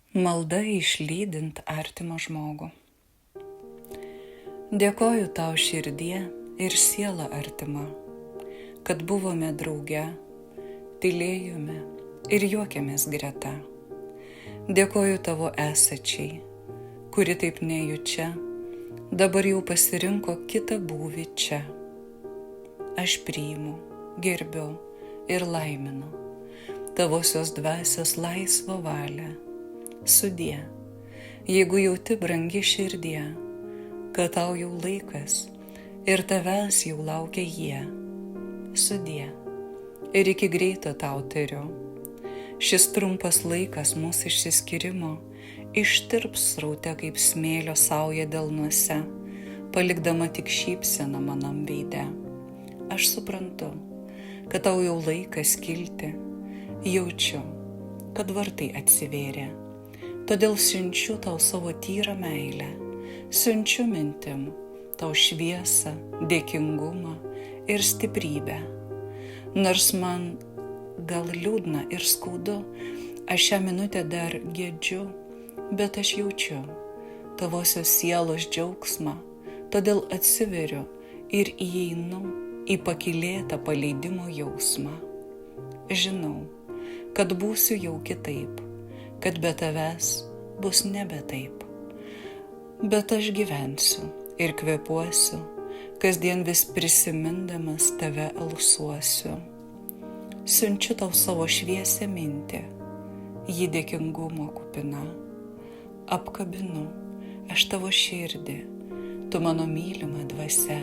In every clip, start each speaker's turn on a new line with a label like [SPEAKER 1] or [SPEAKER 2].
[SPEAKER 1] Malda išlydint artimą žmogų. Dėkoju tau širdie ir siela artima, kad buvome drauge, tylėjome ir juokėmės greta. Dėkoju tavo esačiai, kuri taip nejučia, dabar jau pasirinko kitą būvį čia. Aš priimu, gerbiu ir laiminu tavosios dvasios laisvą valią. Sudie, jeigu jauti brangi širdie, kad tau jau laikas ir tavęs jau laukia jie. Sudie, ir iki greito tau tariu, šis trumpas laikas mūsų išsiskyrimo ištirps sraute kaip smėlio sauja delnuose, palikdama tik šypseną manam veide. Aš suprantu, kad tau jau laikas kilti, jaučiu, kad vartai atsivėrė. Todėl siunčiu tau savo tyrą meilę, siunčiu mintim tau šviesą, dėkingumą ir stiprybę. Nors man gal liūdna ir skaudu, aš šią minutę dar gedžiu, bet aš jaučiu tavosios sielos džiaugsmą, todėl atsiveriu ir įeinu į pakylėtą paleidimo jausmą. Žinau, kad būsiu jau kitaip, kad be tavęs bus nebe taip. Bet aš gyvensiu ir kvėpuosiu, kasdien vis prisimindamas tave alsuosiu. Siunčiu tau savo šviesią mintį, ji dėkingumo kupina. Apkabinu aš tavo širdį, tu mano mylima dvasia.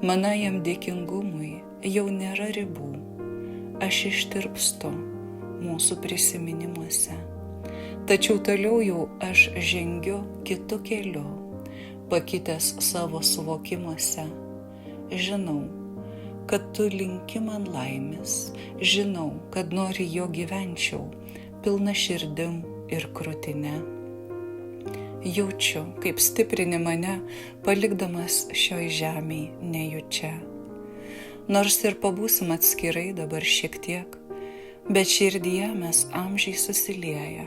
[SPEAKER 1] Manajam dėkingumui jau nėra ribų, aš ištirpstu mūsų prisiminimuose. Tačiau toliau jau aš žengiu kitu keliu, pakitęs savo suvokimuose. Žinau, kad tu linki man laimės, žinau, kad nori jo gyvenčiau, pilna širdim ir krūtine. Jaučiu, kaip stiprini mane, palikdamas šioj žemėj nejučia. Nors ir pabūsim atskirai dabar šiek tiek, bet širdyje mes amžiai susilieja,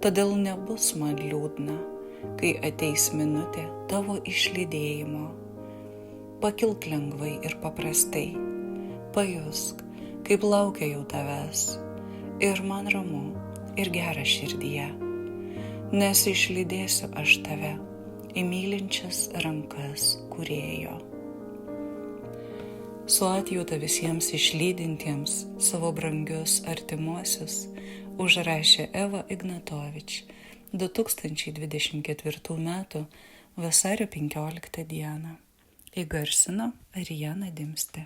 [SPEAKER 1] todėl nebus man liūdna, kai ateis minutė tavo išlydėjimo. Pakilk lengvai ir paprastai, pajusk, kaip laukia jau tavęs, ir man ramu ir gera širdyje, nes išlydėsiu aš tave į mylinčias rankas Kūrėjo. Su atjauta visiems išlydintiems savo brangius artimuosius užrašė Eva Ignatovič 2024 m. vasario 15 d. Įgarsino Arijana Dimstė.